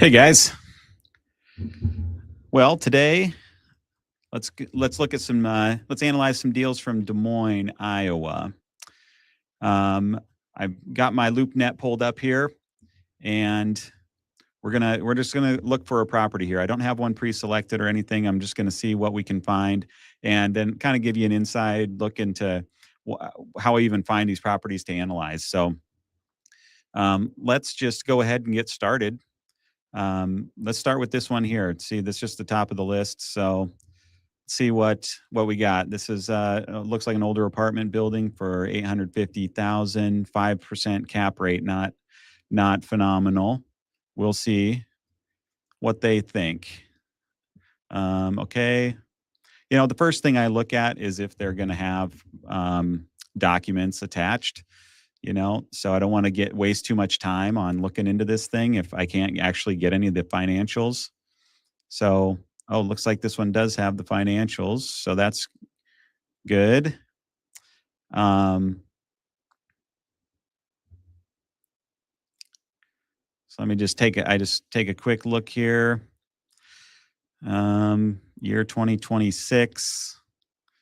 Hey guys. Well, today let's look at some let's analyze some deals from Des Moines, Iowa. Um, I've got my LoopNet pulled up here, and we're just gonna look for a property here. I don't have one pre-selected or anything. I'm just gonna see what we can find, and then kind of give you an inside look into how I even find these properties to analyze. So let's just go ahead and get started. Let's start with this one here. See, this is just the top of the list. So let's see what we got. This is looks like an older apartment building for 850,000, 5% cap rate. Not phenomenal. We'll see what they think. Okay. You know, the first thing I look at is if they're going to have documents attached. You know, so I don't want to waste too much time on looking into this thing if I can't actually get any of the financials. So, oh, looks like this one does have the financials, so that's good. So let me just take a quick look here. Year 2026.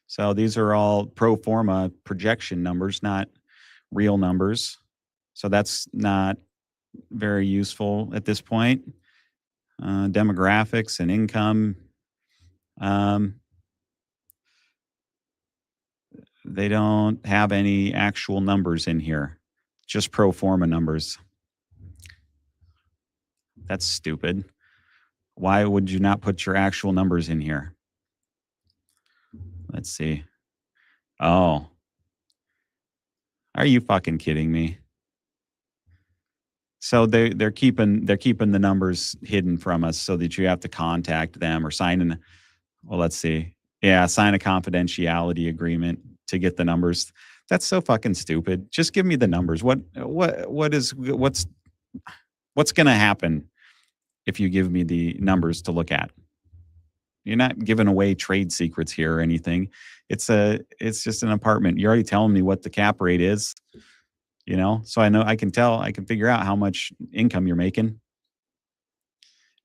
So these are all pro forma projection numbers, not real numbers. So that's not very useful at this point. Demographics and income. They don't have any actual numbers in here, just pro forma numbers. That's stupid. Why would you not put your actual numbers in here? Let's see. Oh, are you fucking kidding me? So they're keeping the numbers hidden from us so that you have to contact them or sign in. Well, let's see. Yeah, sign a confidentiality agreement to get the numbers. That's so fucking stupid. Just give me the numbers. What's going to happen if you give me the numbers to look at? You're not giving away trade secrets here or anything. It's just an apartment. You're already telling me what the cap rate is, you know? So I can figure out how much income you're making.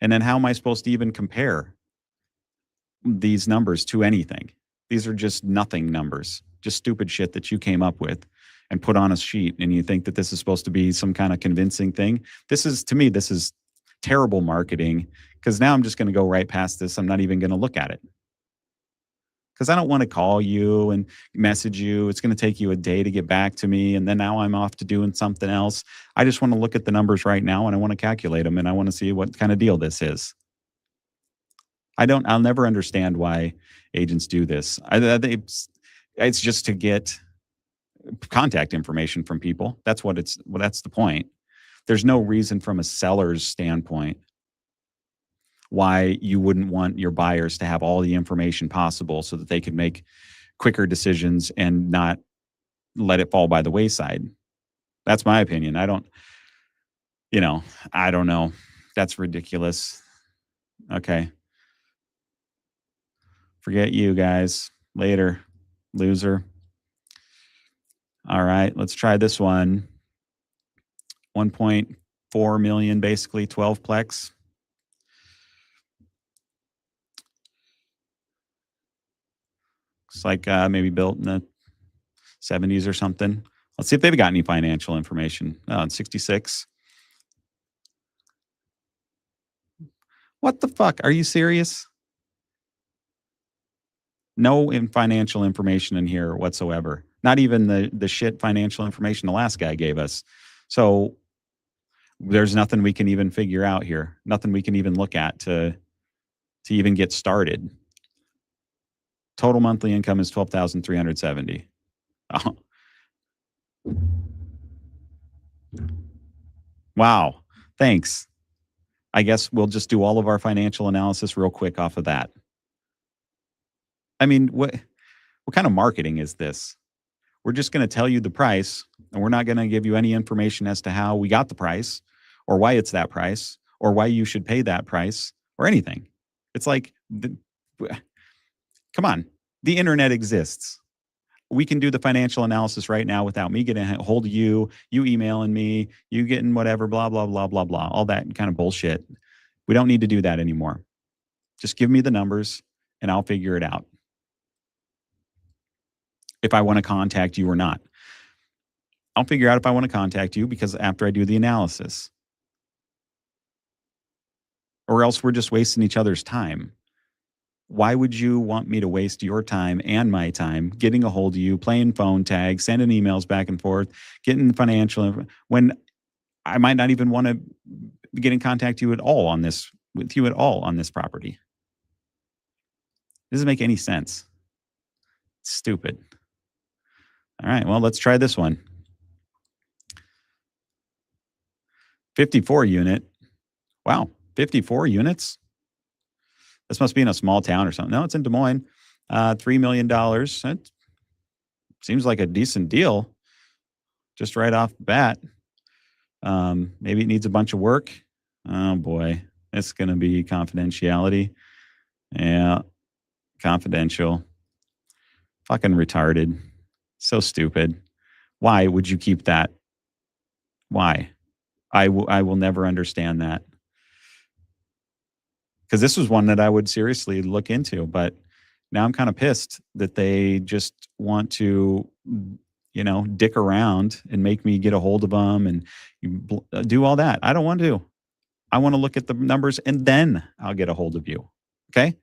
And then how am I supposed to even compare these numbers to anything? These are just nothing numbers, just stupid shit that you came up with and put on a sheet, and you think that this is supposed to be some kind of convincing thing. To me, this is terrible marketing, because now I'm just going to go right past this. I'm not even going to look at it because I don't want to call you and message you. It's going to take you a day to get back to me, and then now I'm off to doing something else. I just want to look at the numbers right now, and I want to calculate them, and I want to see what kind of deal this is. I'll never understand why agents do this. It's just to get contact information from people. That's the point. There's no reason from a seller's standpoint why you wouldn't want your buyers to have all the information possible so that they could make quicker decisions and not let it fall by the wayside. That's my opinion. I don't know. That's ridiculous. Okay. Forget you guys. Later, loser. All right, let's try this one. 1.4 million, basically 12-plex. Looks like maybe built in the 70s or something. Let's see if they've got any financial information. Oh, it's 66. What the fuck? Are you serious? No financial information in here whatsoever. Not even the shit financial information the last guy gave us. So there's nothing we can even figure out here. Nothing we can even look at to even get started. Total monthly income is $12,370. Oh. Wow. Thanks. I guess we'll just do all of our financial analysis real quick off of that. I mean, what kind of marketing is this? We're just going to tell you the price, and we're not going to give you any information as to how we got the price or why it's that price or why you should pay that price or anything. It's like, come on, the internet exists. We can do the financial analysis right now without me getting a hold of you, you emailing me, you getting whatever, blah, blah, blah, blah, blah, all that kind of bullshit. We don't need to do that anymore. Just give me the numbers and I'll figure it out if I want to contact you or not. I'll figure out if I want to contact you because after I do the analysis, or else we're just wasting each other's time. Why would you want me to waste your time and my time getting a hold of you, playing phone tag, sending emails back and forth, getting financial when I might not even want to get in contact with you at all on this property? Doesn't make any sense. It's stupid. All right, well, let's try this one. 54 unit. Wow, 54 units? This must be in a small town or something. No, it's in Des Moines. $3 million. That seems like a decent deal just right off the bat. Maybe it needs a bunch of work. Oh boy, it's going to be confidentiality. Yeah, confidential. Fucking retarded. So stupid. Why would you keep that? Why? I will never understand that. Because this was one that I would seriously look into, but now I'm kind of pissed that they just want to, dick around and make me get a hold of them and do all that. I don't want to. I want to look at the numbers and then I'll get a hold of you. Okay.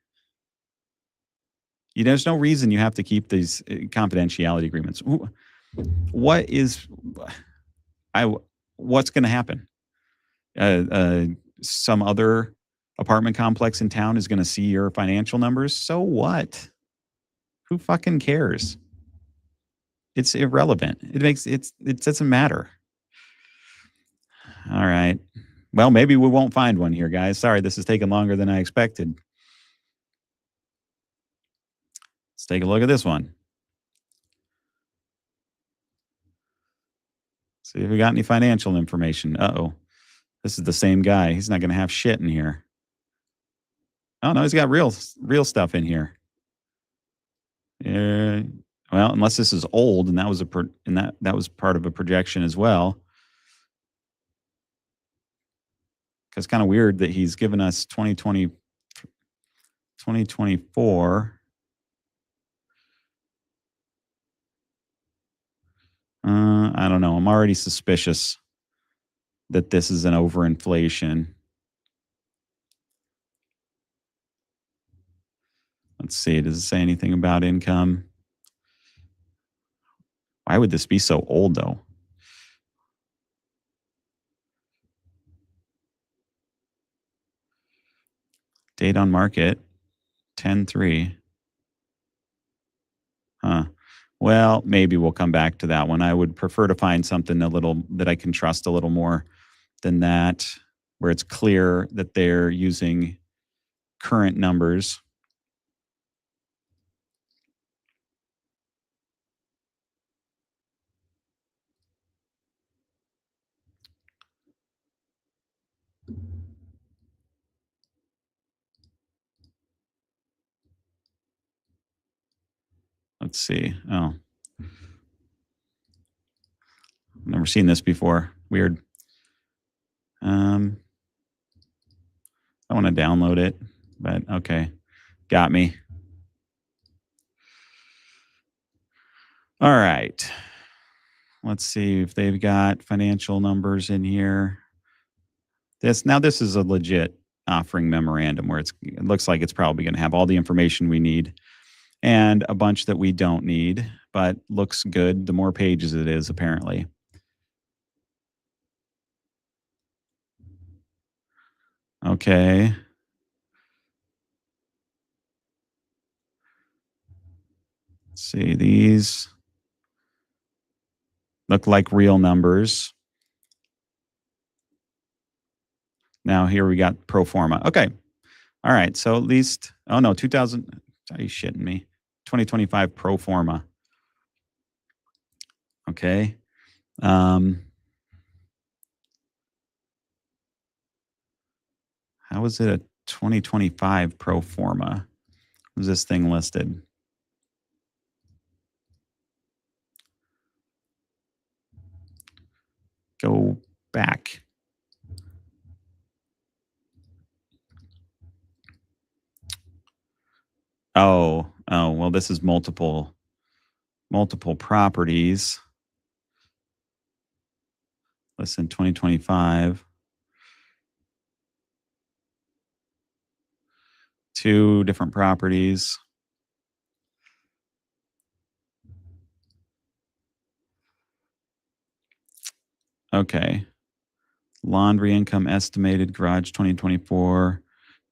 There's no reason you have to keep these confidentiality agreements. What is, what's going to happen? Some other apartment complex in town is going to see your financial numbers. So what? Who fucking cares? It's irrelevant. It doesn't matter. All right. Well, maybe we won't find one here, guys. Sorry, this is taking longer than I expected. Let's take a look at this one. See if we got any financial information. Uh-oh. This is the same guy. He's not going to have shit in here. Oh, no, he's got real stuff in here. Well, unless this is old and that was that was part of a projection as well. Because it's kind of weird that he's given us 2024. I don't know. I'm already suspicious that this is an overinflation. Let's see. Does it say anything about income? Why would this be so old, though? Date on market, 10/3. Huh. Well, maybe we'll come back to that one. I would prefer to find something a little that I can trust a little more than that, where it's clear that they're using current numbers. Let's see. Oh, never seen this before. Weird. I want to download it, but okay. Got me. All right. Let's see if they've got financial numbers in here. This is a legit offering memorandum where it looks like it's probably going to have all the information we need and a bunch that we don't need, but looks good. The more pages it is, apparently. Okay. Let's see. These look like real numbers. Now here we got pro forma. Okay. All right. So at least, oh no, 2000. Are you shitting me? 2025 pro forma. Okay. How is it a 2025 pro forma? Was this thing listed? Go back. Oh, well, this is multiple properties. Listen, 2025. Two different properties. Okay. Laundry income estimated, garage 2024,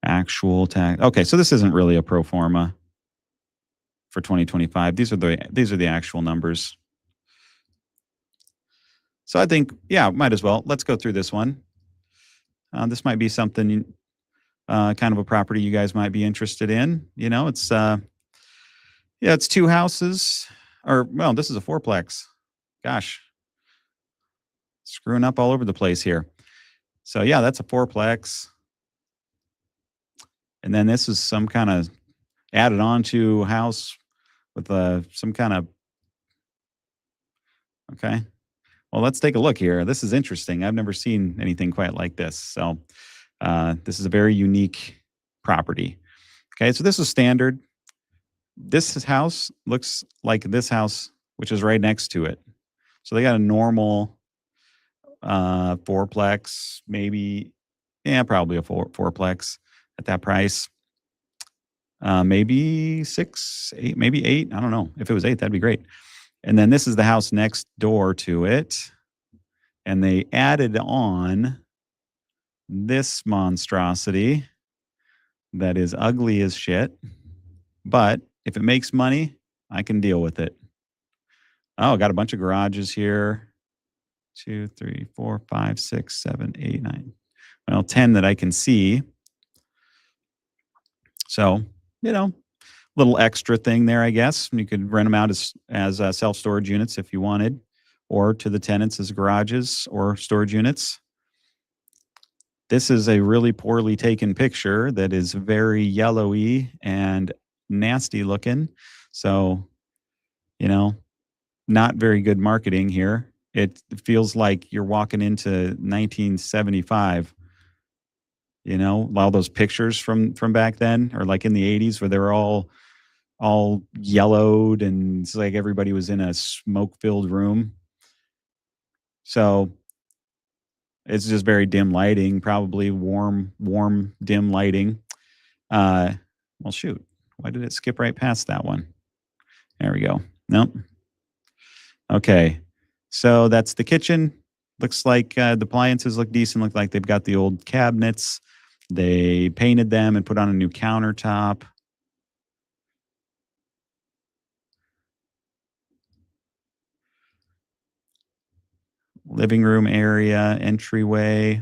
actual tax. Okay, so this isn't really a pro forma for 2025. These are the actual numbers. So I think, yeah, might as well. Let's go through this one. This might be something, kind of a property you guys might be interested in. It's yeah, it's two houses, or well, this is a fourplex. Gosh, screwing up all over the place here. So yeah, that's a fourplex, and then this is some kind of added on to house with some kind of. Okay. Well, let's take a look here. This is interesting. I've never seen anything quite like this. So this is a very unique property. Okay, so this is standard. This house looks like this house, which is right next to it. So they got a normal fourplex, maybe, yeah, probably a fourplex at that price. Maybe 6, 8, maybe 8. I don't know. If it was 8, that'd be great. And then this is the house next door to it. And they added on this monstrosity that is ugly as shit. But if it makes money, I can deal with it. Oh, got a bunch of garages here. 2, 3, 4, 5, 6, 7, 8, 9. Well, 10 that I can see. So, little extra thing there, I guess. You could rent them out as self-storage units if you wanted, or to the tenants as garages or storage units. This is a really poorly taken picture that is very yellowy and nasty looking. So, not very good marketing here. It feels like you're walking into 1975. All those pictures from back then, or like in the 80s where they were all yellowed and it's like everybody was in a smoke-filled room. So it's just very dim lighting, probably warm, dim lighting. Well, shoot. Why did it skip right past that one? There we go. Nope. Okay. So that's the kitchen. Looks like the appliances look decent. Look like they've got the old cabinets. They painted them and put on a new countertop. Living room area, entryway.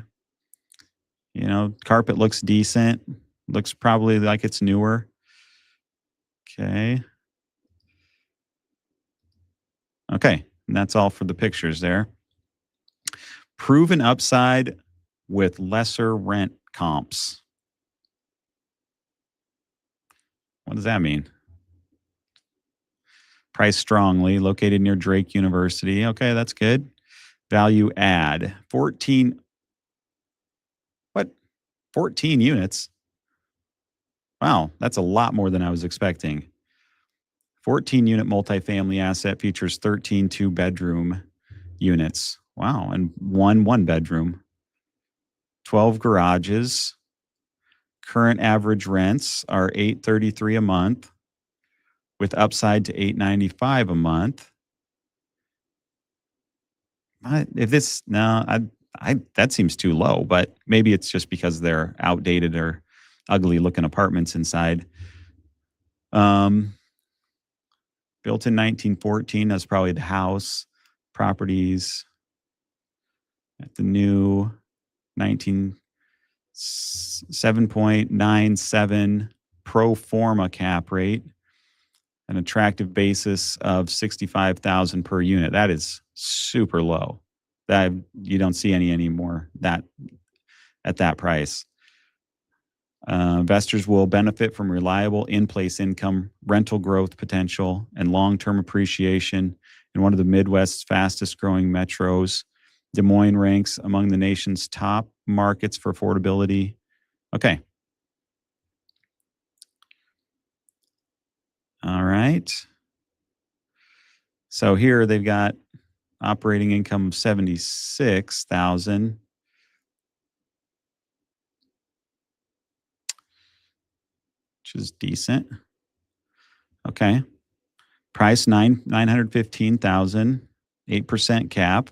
Carpet looks decent. Looks probably like it's newer. Okay. Okay. And that's all for the pictures there. Proven upside with lesser rent comps. What does that mean? Priced strongly, located near Drake University. Okay, that's good. Value add. 14 units? Wow, that's a lot more than I was expecting. 14-unit multifamily asset features 13 two-bedroom units. Wow, and one bedroom. 12 garages. Current average rents are $833 a month, with upside to $895 a month. That seems too low, but maybe it's just because they're outdated or ugly looking apartments inside. Built in 1914, that's probably the house. Properties at the new 7.97 pro forma cap rate, an attractive basis of $65,000 per unit. That is super low. That you don't see any anymore that at that price. Investors will benefit from reliable in-place income, rental growth potential, and long-term appreciation in one of the Midwest's fastest-growing metros. Des Moines ranks among the nation's top markets for affordability. Okay. All right. So here they've got operating income of 76,000, which is decent. Okay. Price 915,000, 8% cap.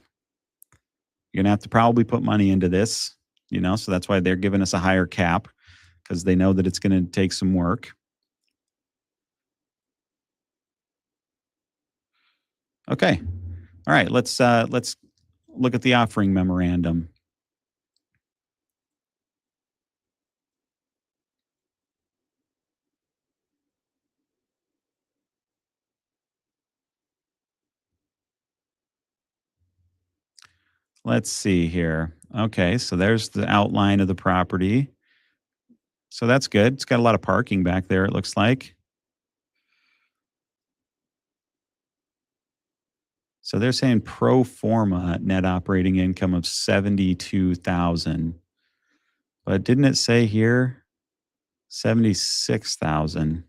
You're gonna have to probably put money into this, so that's why they're giving us a higher cap, because they know that it's gonna take some work. Okay. All right, let's look at the offering memorandum. Let's see here. Okay, so there's the outline of the property. So that's good. It's got a lot of parking back there, it looks like. So they're saying pro forma net operating income of 72,000. But didn't it say here 76,000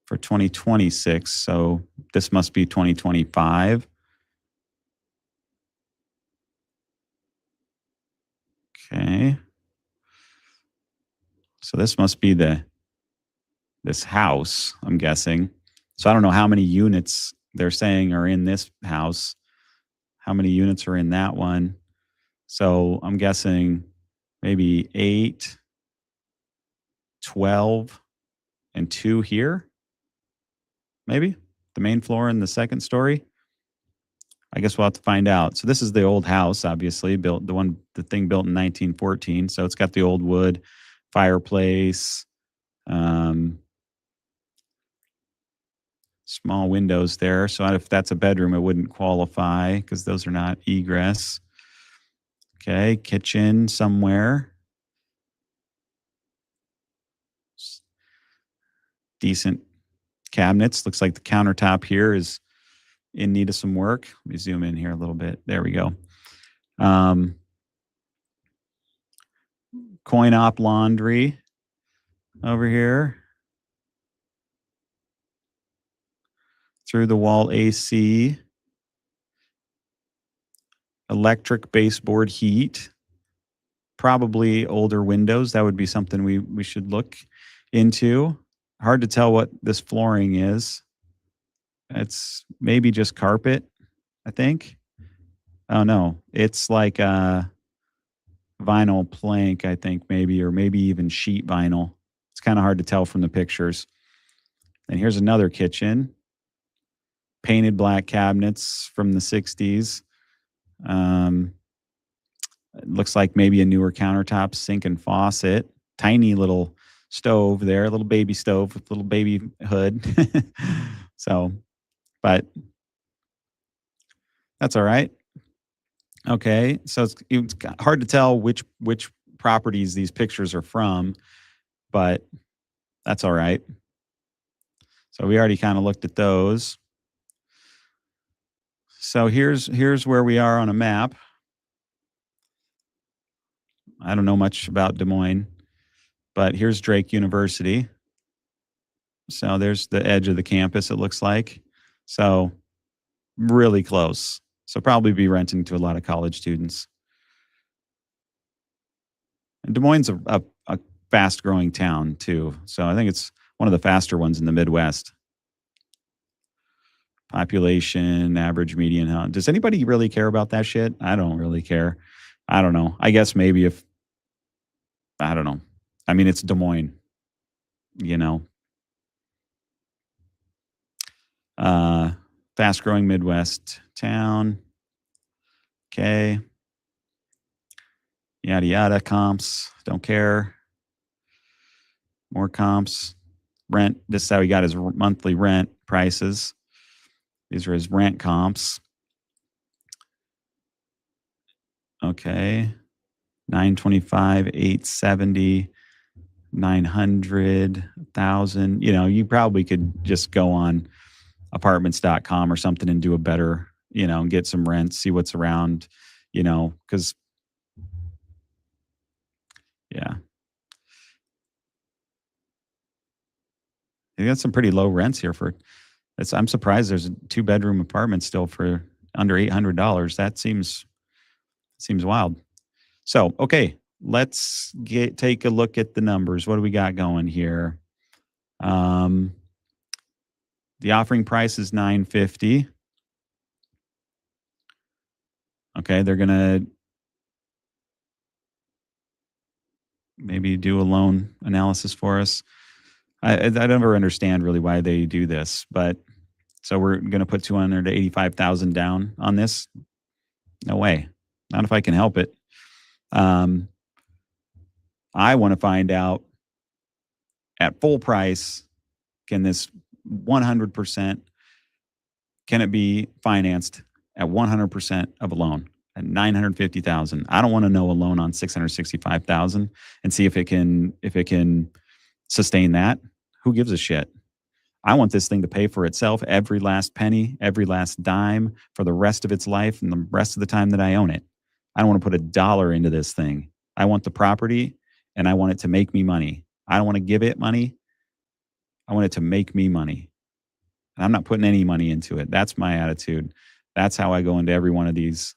for 2026? So this must be 2025. Okay. So this must be this house, I'm guessing. So I don't know how many units they're saying are in this house. How many units are in that one? So I'm guessing maybe 8, 12, and 2 here. Maybe the main floor and the second story. I guess we'll have to find out. So this is the old house, obviously built the thing built in 1914. So it's got the old wood fireplace, um, small windows there. So if that's a bedroom, it wouldn't qualify because those are not egress. Okay, kitchen somewhere. Decent cabinets. Looks like the countertop here is in need of some work. Let me zoom in here a little bit. There we go. Coin op laundry over here. Through the wall AC. Electric baseboard heat. Probably older windows. That would be something we should look into. Hard to tell what this flooring is. It's maybe just carpet, I think. Oh no, it's like a vinyl plank, I think, maybe, or maybe even sheet vinyl. It's kind of hard to tell from the pictures. And here's another kitchen. Painted black cabinets from the 60s. It looks like maybe a newer countertop, sink and faucet. Tiny little stove there, a little baby stove with little baby hood. So, but that's all right. Okay, so it's hard to tell which properties these pictures are from, but that's all right. So we already kind of looked at those. So here's where we are on a map. I don't know much about Des Moines, but here's Drake University. So there's the edge of the campus, it looks like. So really close. So probably be renting to a lot of college students. And Des Moines is a fast growing town too. So I think it's one of the faster ones in the Midwest. Population, average median house. Does anybody really care about that shit? I don't really care. I don't know. I guess maybe I don't know. I mean, it's Des Moines, you know. Fast growing Midwest town. Okay. Yada yada comps. Don't care. More comps. Rent. This is how he got his monthly rent prices. These are his rent comps. Okay. 925, 870, 900, 1,000. You probably could just go on apartments.com or something and do a better, and get some rent, see what's around, because, yeah. They got some pretty low rents here for it's I'm surprised there's a 2-bedroom apartment still for under $800. That seems wild. So, okay, let's take a look at the numbers. What do we got going here? Um, the offering price is 950. Okay, they're gonna maybe do a loan analysis for us. I never understand really why they do this, but so we're gonna put 285,000 down on this. No way. Not if I can help it. Um, I want to find out at full price, can this 100%, can it be financed at 100% of a loan at 950,000? I don't want to know a loan on 665,000 and see if it can sustain that. Who gives a shit? I want this thing to pay for itself, every last penny, every last dime for the rest of its life and the rest of the time that I own it. I don't want to put a dollar into this thing. I want the property and I want it to make me money. I don't want to give it money. I want it to make me money. And I'm not putting any money into it. That's my attitude. That's how I go into every one of these.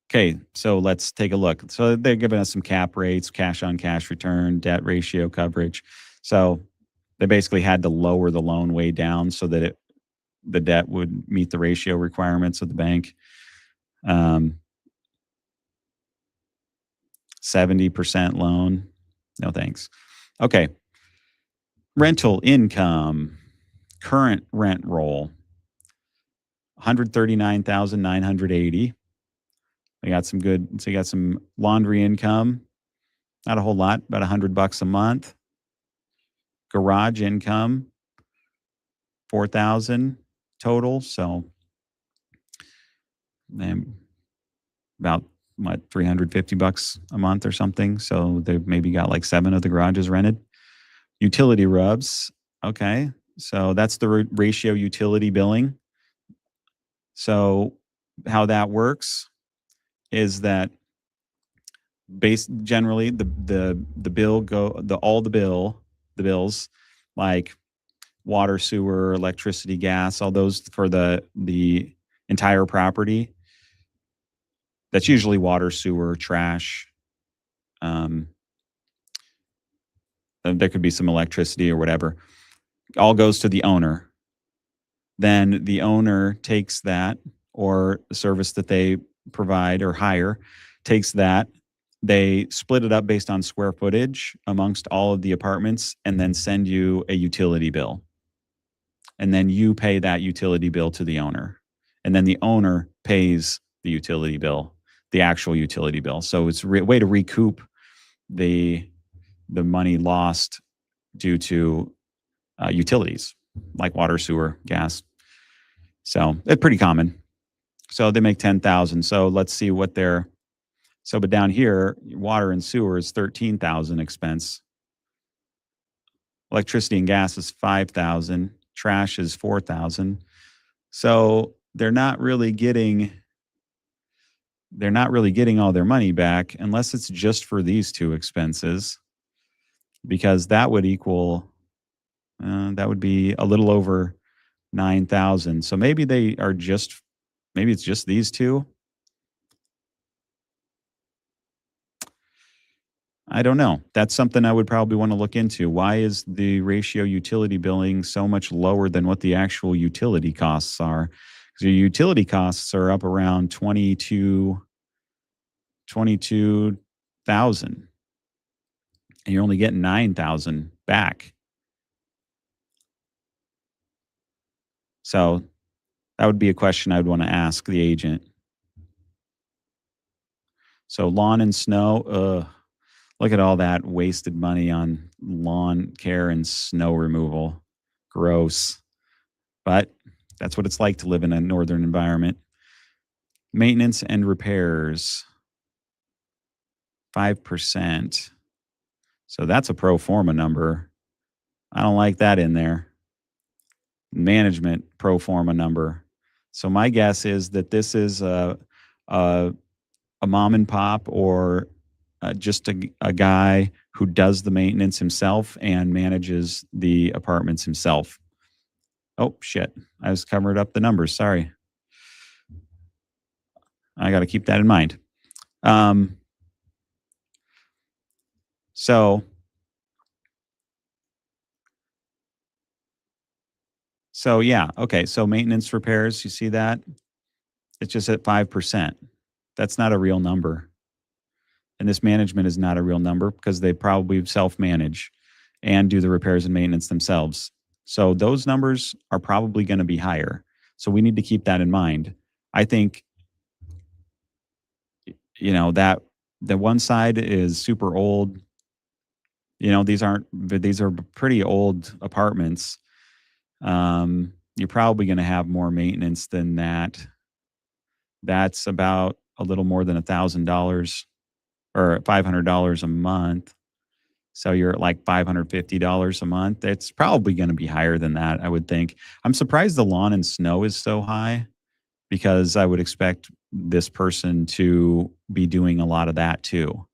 Okay, so let's take a look. So they're giving us some cap rates, cash on cash return, debt ratio coverage. So they basically had to lower the loan way down so that the debt would meet the ratio requirements of the bank. 70% loan. No thanks. Okay. Rental income, current rent roll, 139,980. We got some good, so you got some laundry income, not a whole lot, about $100 a month. Garage income, 4,000 total. So about what, $350 a month or something. So they've maybe got like 7 of the garages rented. Utility rubs. Okay. So that's the ratio utility billing. So how that works is that generally the bill the bills like water, sewer, electricity, gas, all those for the entire property. That's usually water, sewer, trash. There could be some electricity or whatever. All goes to the owner. Then the owner takes that, or the service that they provide or hire takes that. They split it up based on square footage amongst all of the apartments and then send you a utility bill. And then you pay that utility bill to the owner. And then the owner pays the utility bill, the actual utility bill. So it's a way to recoup the money lost due to utilities like water, sewer, gas. So it's pretty common. So they make 10,000. So let's see what they're. So, but down here, water and sewer is 13,000 expense. Electricity and gas is 5,000. Trash is 4,000. So they're not really getting all their money back unless it's just for these two expenses, because that would equal that would be a little over 9,000. So maybe it's just these two. I don't know. That's something I would probably want to look into. Why is the ratio utility billing so much lower than what the actual utility costs are? Because your utility costs are up around 22,000, and you're only getting 9,000 back. So that would be a question I would want to ask the agent. So lawn and snow, look at all that wasted money on lawn care and snow removal. Gross. But that's what it's like to live in a northern environment. Maintenance and repairs, 5%. So that's a pro forma number. I don't like that in there. Management pro forma number. So my guess is that this is a mom and pop or just a guy who does the maintenance himself and manages the apartments himself. Oh, shit. I was covering up the numbers. Sorry. I got to keep that in mind. Um, so, so yeah. Okay. So maintenance repairs, you see that? It's just at 5%. That's not a real number. And this management is not a real number because they probably self manage and do the repairs and maintenance themselves. So those numbers are probably going to be higher. So we need to keep that in mind. I think, that the one side is super old. These are pretty old apartments. You're probably going to have more maintenance than that. That's about a little more than $1,000 or $500 a month. So you're at like $550 a month. It's probably going to be higher than that, I would think. I'm surprised the lawn and snow is so high because I would expect this person to be doing a lot of that too.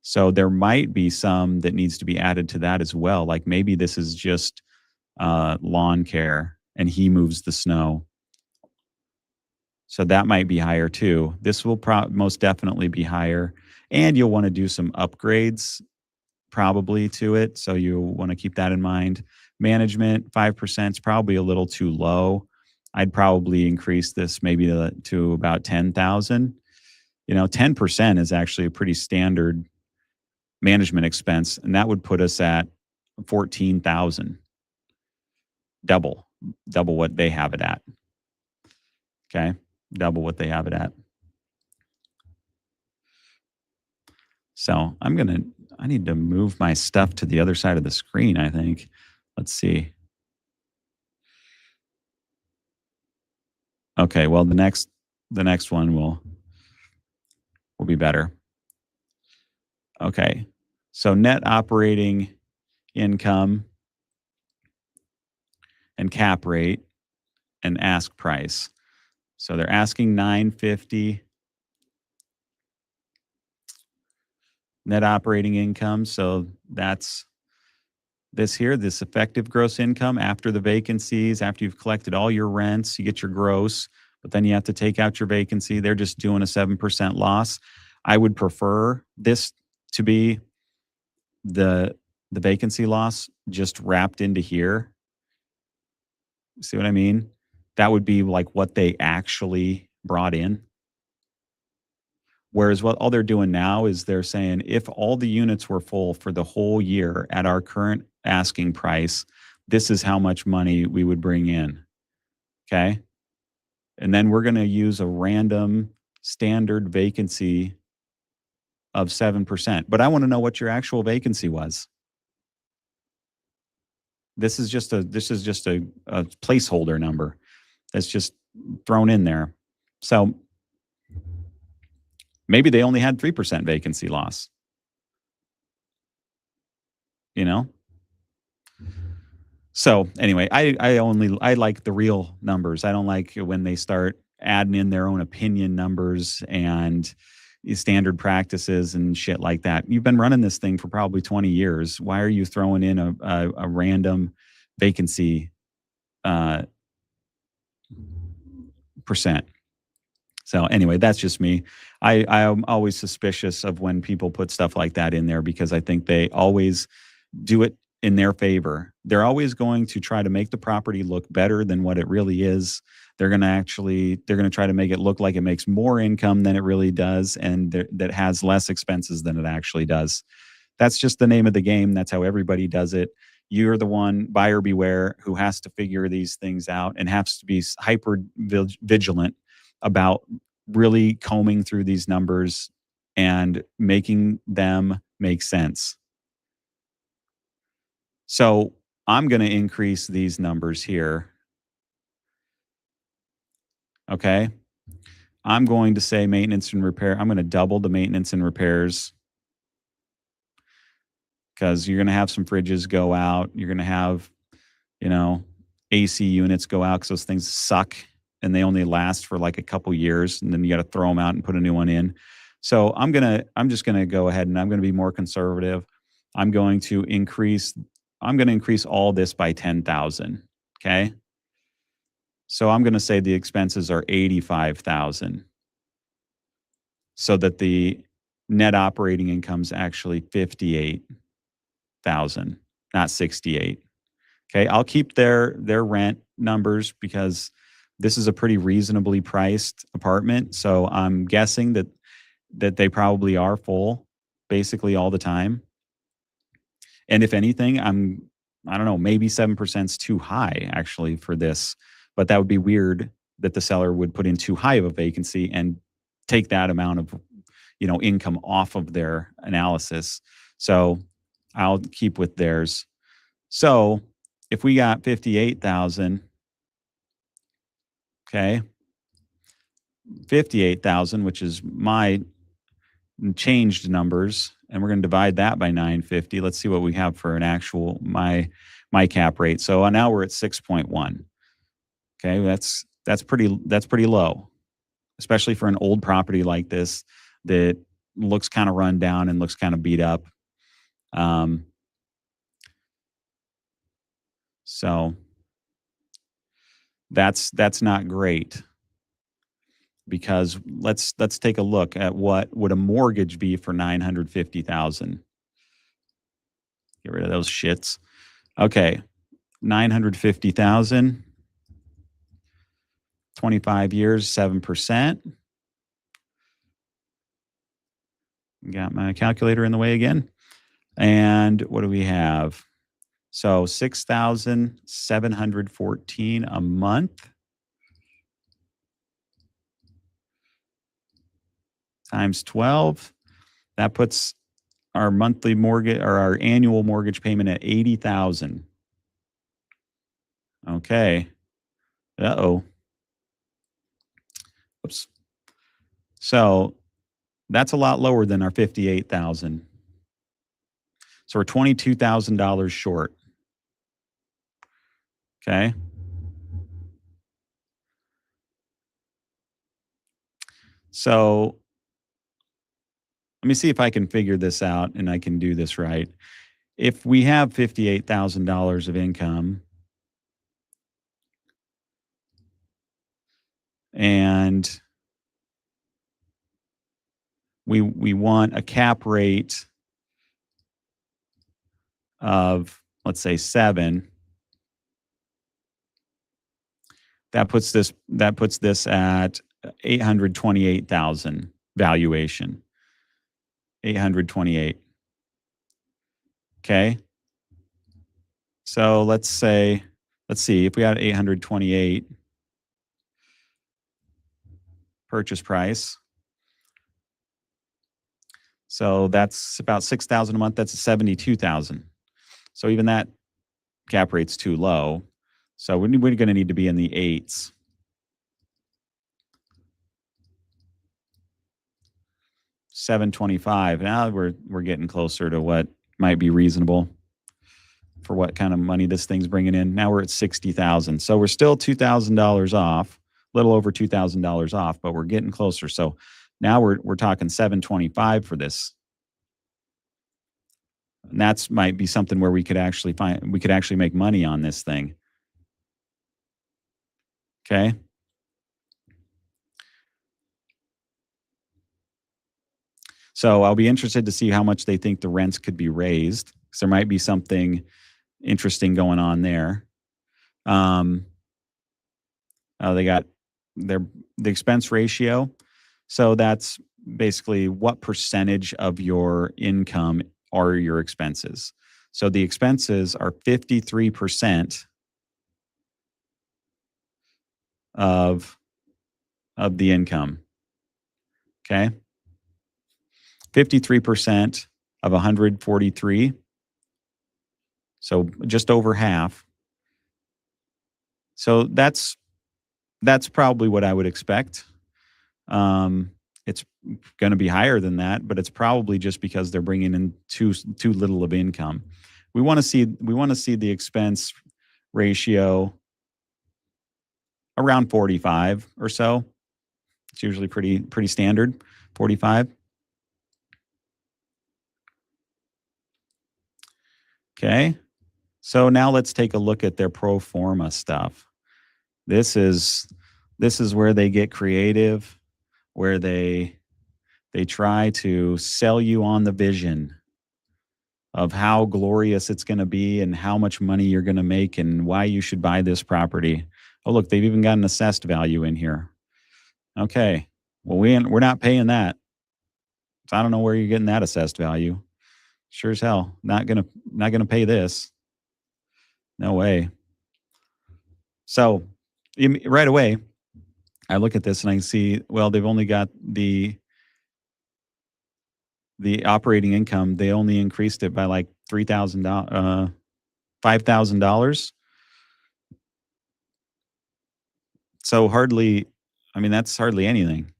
So there might be some that needs to be added to that as well. Like maybe this is just lawn care and he moves the snow. So that might be higher too. This will most definitely be higher. And you'll want to do some upgrades probably to it. So you want to keep that in mind. Management, 5% is probably a little too low. I'd probably increase this maybe to about 10,000. 10% is actually a pretty standard management expense, and that would put us at 14,000, double what they have it at. Okay, double what they have it at. So I need to move my stuff to the other side of the screen, I think. Let's see. Okay, well the next one will be better. Okay. So net operating income and cap rate and ask price. So they're asking $950 net operating income. So that's this effective gross income after the vacancies, after you've collected all your rents, you get your gross, but then you have to take out your vacancy. They're just doing a 7% loss. I would prefer this to be the vacancy loss just wrapped into here. See what I mean? That would be like what they actually brought in. Whereas what all they're doing now is they're saying if all the units were full for the whole year at our current asking price, this is how much money we would bring in. Okay. And then we're going to use a random standard vacancy of 7%. But I want to know what your actual vacancy was. This is just a placeholder number that's just thrown in there. So maybe they only had 3% vacancy loss. So anyway, I like the real numbers. I don't like when they start adding in their own opinion numbers and standard practices and shit like that. You've been running this thing for probably 20 years. Why are you throwing in a random vacancy percent? So anyway, that's just me. I'm always suspicious of when people put stuff like that in there because I think they always do it in their favor. They're always going to try to make the property look better than what it really is. They're going to try to make it look like it makes more income than it really does and that has less expenses than it actually does. That's just the name of the game. That's how everybody does it. You're the one, buyer beware, who has to figure these things out and has to be hyper vigilant about really combing through these numbers and making them make sense. So I'm going to increase these numbers here. Okay. I'm going to say maintenance and repair. I'm going to double the maintenance and repairs because you're going to have some fridges go out. You're going to have, AC units go out because those things suck and they only last for like a couple years and then you got to throw them out and put a new one in. So I'm just gonna go ahead and I'm gonna be more conservative. I'm going to increase all this by 10,000. Okay. So I'm gonna say the expenses are 85,000 so that the net operating income is actually 58,000, not 68. Okay. I'll keep their rent numbers because this is a pretty reasonably priced apartment. So I'm guessing that they probably are full basically all the time. And if anything, I don't know, maybe 7% is too high actually for this, but that would be weird that the seller would put in too high of a vacancy and take that amount of, income off of their analysis. So I'll keep with theirs. So if we got 58,000, okay, 58,000, which is my changed numbers, and we're going to divide that by 950. Let's see what we have for an actual my cap rate. So now we're at 6.1. Okay, that's pretty low, especially for an old property like this that looks kind of run down and looks kind of beat up. So that's not great, because let's take a look at what would a mortgage be for 950,000. Get rid of those shits. Okay, 950,000, 25 years, 7%. Got my calculator in the way again. And what do we have? So 6,714 a month times 12. That puts our monthly mortgage or our annual mortgage payment at 80,000. Okay. Uh-oh. Oops. So that's a lot lower than our 58,000. So we're $22,000 short. Okay. So let me see if I can figure this out and I can do this right. If we have $58,000 of income and we want a cap rate of, let's say, 7, that puts this at 828,000 valuation. 828. Okay. So let's see if we had 828 purchase price. So that's about 6,000 a month. That's 72,000. So even that cap rate's too low. So we're going to need to be in the 8s. $725. Now we're getting closer to what might be reasonable for what kind of money this thing's bringing in. Now we're at 60,000. So we're still $2,000 off, a little over $2,000 off, but we're getting closer. So now we're talking 725 for this. And that's might be something where we could actually make money on this thing. Okay. So I'll be interested to see how much they think the rents could be raised, because there might be something interesting going on there. They got the expense ratio. So that's basically what percentage of your income are your expenses. So the expenses are 53% of the income. Okay. 53% of 143. So just over half. So that's probably what I would expect. It's going to be higher than that, but it's probably just because they're bringing in too little of income. We want to see the expense ratio around 45 or so. It's usually pretty standard, 45. Okay. So now let's take a look at their pro forma stuff. This is where they get creative, where they try to sell you on the vision of how glorious it's going to be and how much money you're going to make and why you should buy this property. Oh, look, they've even got an assessed value in here. Okay. Well, we're not paying that. So I don't know where you're getting that assessed value. Sure as hell not gonna pay this. No way. So right away, I look at this and I see, well, they've only got the operating income. They only increased it by like $5,000. So hardly, I mean, that's hardly anything.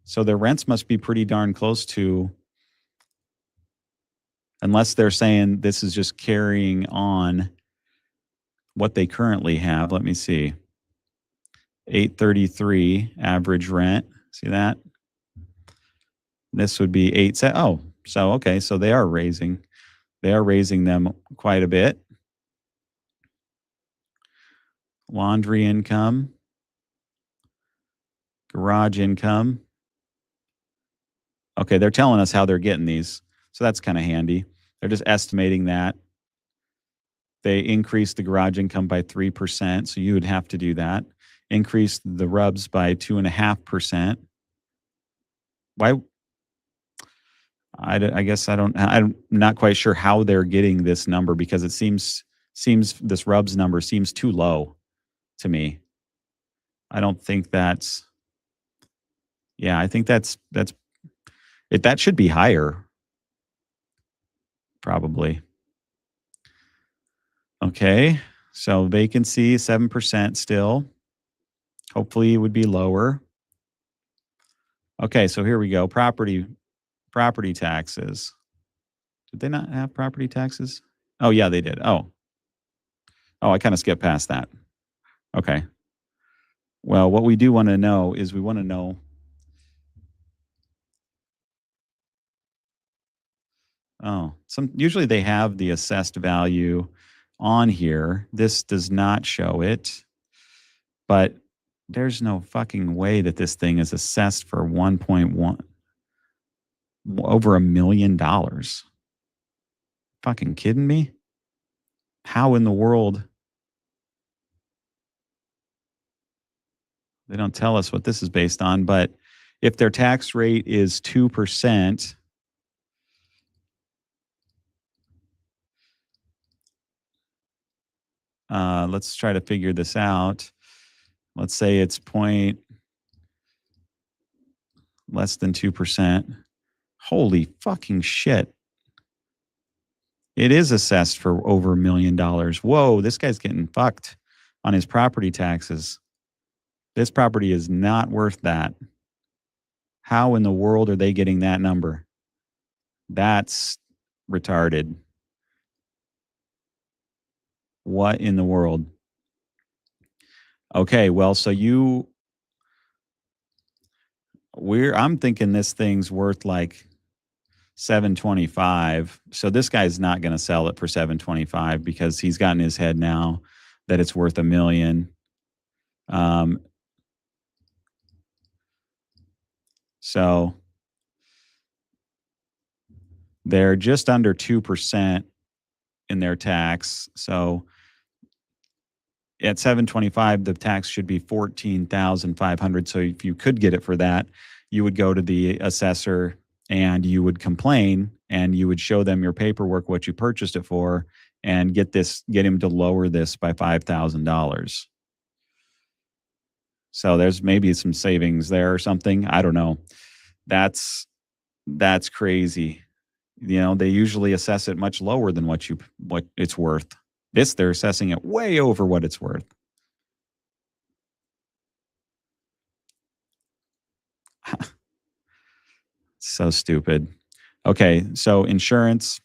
So their rents must be pretty darn close to, unless they're saying this is just carrying on what they currently have. Let me see. 833 average rent. See that? This would be oh, so okay, so they are raising them quite a bit. Laundry income, garage income. Okay, they're telling us how they're getting these. So that's kind of handy. They're just estimating that. They increased the garage income by 3%, so you would have to do that. Increased the RUBS by 2.5%. Why? I guess I'm not quite sure how they're getting this number, because it seems this RUBS number seems too low to me. I don't think that's, yeah, I think that's it. That should be higher, probably. Okay, so vacancy 7% still. Hopefully it would be lower. Okay, so here we go. Property taxes. Did they not have property taxes? Oh yeah, they did. Oh, I kind of skipped past that. Okay. Well, what we do want to know is usually they have the assessed value on here. This does not show it, but there's no fucking way that this thing is assessed for 1.1 over $1 million. Fucking kidding me? How in the world? They don't tell us what this is based on, but if their tax rate is 2%, let's try to figure this out. Let's say it's less than 2%. Holy fucking shit. It is assessed for over $1 million. Whoa, this guy's getting fucked on his property taxes. This property is not worth that. How in the world are they getting that number? That's retarded. What in the world? Okay, well, so I'm thinking this thing's worth like 725. So this guy's not going to sell it for 725 because he's got in his head now that it's worth $1 million. So they're just under 2% in their tax. So at 725, the tax should be 14,500. So if you could get it for that, you would go to the assessor and you would complain and you would show them your paperwork, what you purchased it for, and get him to lower this by $5,000. So there's maybe some savings there or something. I don't know. That's crazy. You know, they usually assess it much lower than what it's worth. They're assessing it way over what it's worth. So stupid. Okay, so insurance,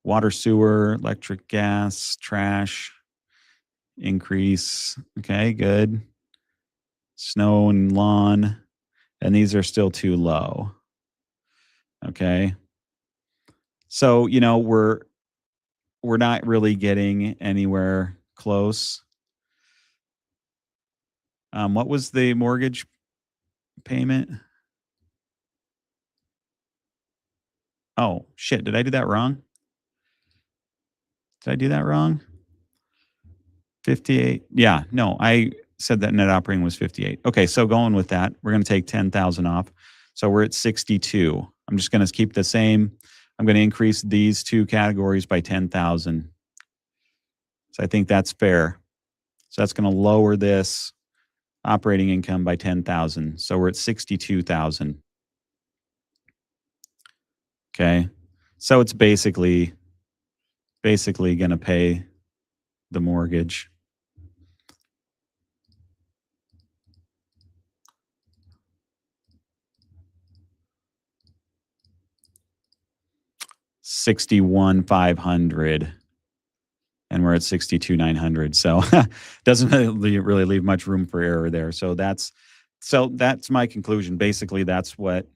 water, sewer, electric, gas, trash, increase. Okay, good. Snow and lawn, and these are still too low. Okay. So, we're not really getting anywhere close. What was the mortgage payment? Oh, shit. Did I do that wrong? Did I do that wrong? 58. Yeah, no, I said that net operating was 58. Okay, so going with that, we're going to take 10,000 off. So we're at 62. I'm just going to keep the same. I'm going to increase these two categories by 10,000. So I think that's fair. So that's going to lower this operating income by 10,000. So we're at 62,000. Okay. So it's basically going to pay the mortgage. $61,500, and we're at 62,900. So doesn't really leave much room for error there. So that's my conclusion. Basically, that's what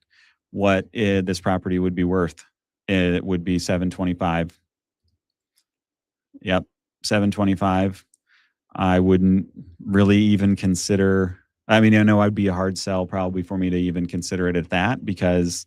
this property would be worth. It would be 725. Yep, 725. I wouldn't really even consider. I mean, I know I'd be a hard sell probably for me to even consider it at that, because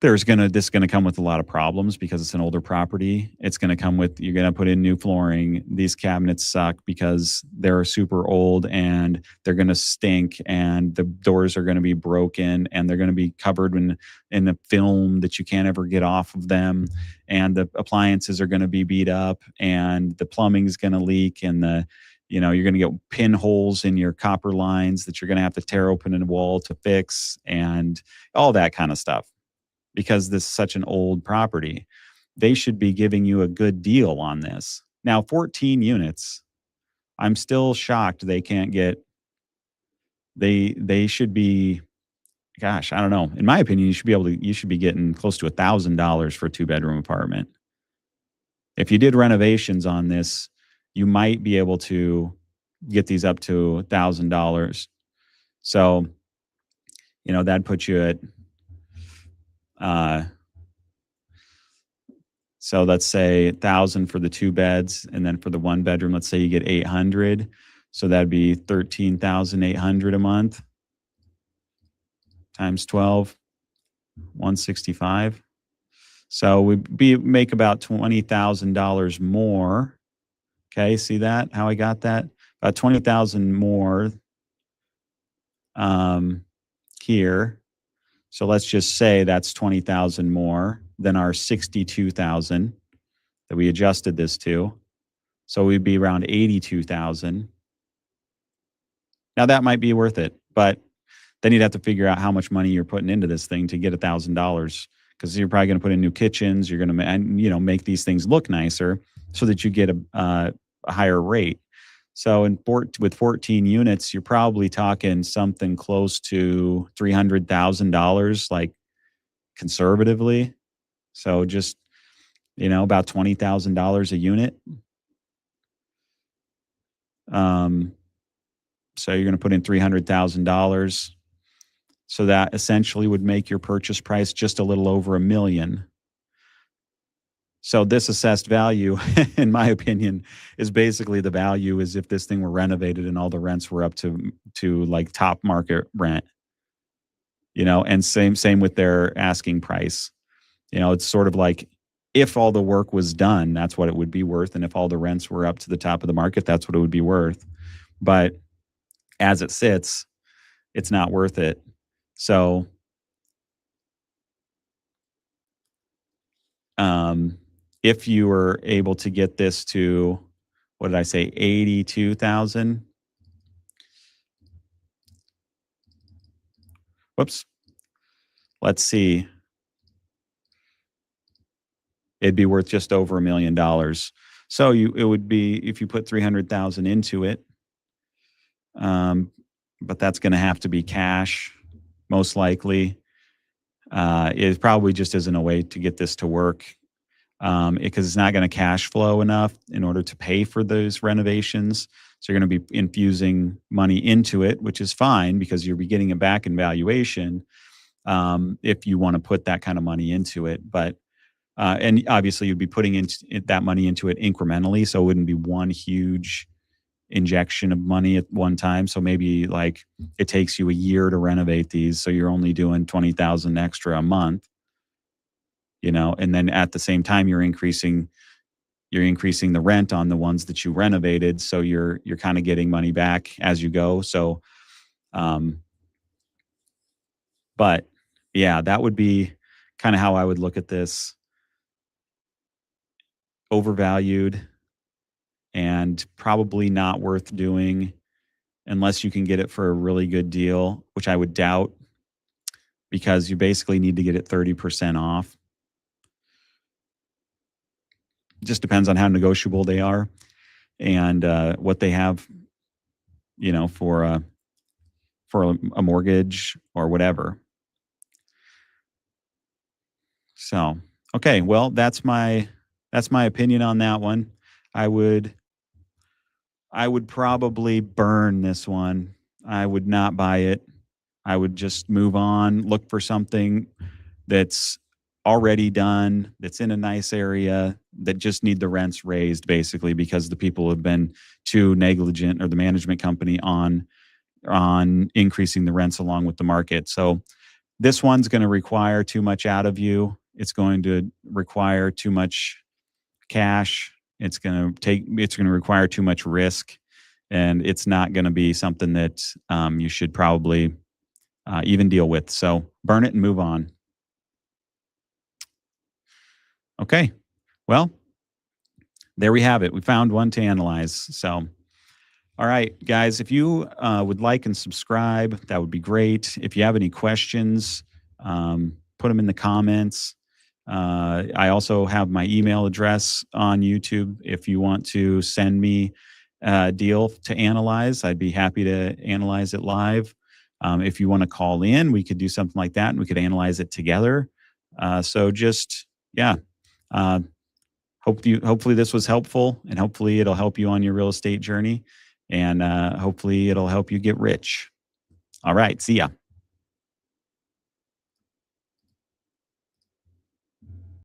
this gonna come with a lot of problems because it's an older property. It's gonna come with, you're gonna put in new flooring. These cabinets suck because they're super old and they're gonna stink, and the doors are gonna be broken, and they're gonna be covered in the film that you can't ever get off of them, and the appliances are gonna be beat up, and the plumbing's gonna leak, and you're going to get pinholes in your copper lines that you're going to have to tear open in a wall to fix, and all that kind of stuff, because this is such an old property. They should be giving you a good deal on this. Now, 14 units, I'm still shocked they can't get, they should be, gosh, I don't know. In my opinion, you should be getting close to $1,000 for a 2-bedroom apartment. If you did renovations on this, you might be able to get these up to $1,000. So, that'd put you at, so let's say 1,000 for the 2 beds, and then for the 1 bedroom, let's say you get 800. So that'd be 13,800 a month times 12, 165. So make about $20,000 more. Okay, see that? How I got that? About 20,000 more here. So let's just say that's 20,000 more than our 62,000 that we adjusted this to. So we'd be around 82,000. Now that might be worth it, but then you'd have to figure out how much money you're putting into this thing to get $1,000, because you're probably going to put in new kitchens. You're going to, make these things look nicer so that you get a higher rate. So with 14 units, you're probably talking something close to $300,000, like conservatively. So just, about $20,000 a unit. So you're going to put in $300,000. So that essentially would make your purchase price just a little over $1 million. So this assessed value, in my opinion, is basically the value is if this thing were renovated and all the rents were up to like top market rent, and same with their asking price. It's sort of like, if all the work was done, that's what it would be worth. And if all the rents were up to the top of the market, that's what it would be worth. But as it sits, it's not worth it. So, if you were able to get this to, what did I say, 82,000? Whoops. Let's see. It'd be worth just over $1 million. So it would be, if you put 300,000 into it, but that's going to have to be cash, most likely. It probably just isn't a way to get this to work, because it's not going to cash flow enough in order to pay for those renovations. So you're going to be infusing money into it, which is fine because you're getting it back in valuation. if you want to put that kind of money into it. But and obviously, you'd be putting that money into it incrementally, so it wouldn't be one huge injection of money at one time. So maybe like it takes you a year to renovate these, so you're only doing 20,000 extra a month, and then at the same time you're increasing the rent on the ones that you renovated, so you're kind of getting money back as you go. So um but yeah, that would be kind of how I would look at this. Overvalued and probably not worth doing unless you can get it for a really good deal, which I would doubt, because you basically need to get it 30% off. Just depends on how negotiable they are and what they have, for a mortgage or whatever. So, okay, well, that's my opinion on that one. I would I would probably burn this one. I would not buy it. I would just move on, look for something that's already done, that's in a nice area, that just need the rents raised basically because the people have been too negligent, or the management company, on increasing the rents along with the market. So this one's going to require too much out of you. It's going to require too much cash. It's going to require too much risk, and it's not going to be something that you should probably even deal with. So burn it and move on. Okay. Well, there we have it. We found one to analyze. So, all right, guys, if you would like and subscribe, that would be great. If you have any questions, put them in the comments. I also have my email address on YouTube. If you want to send me a deal to analyze, I'd be happy to analyze it live. If you want to call in, we could do something like that and we could analyze it together. So just, yeah. Uh, hopefully this was helpful, and hopefully it'll help you on your real estate journey, and hopefully it'll help you get rich. All right. See ya.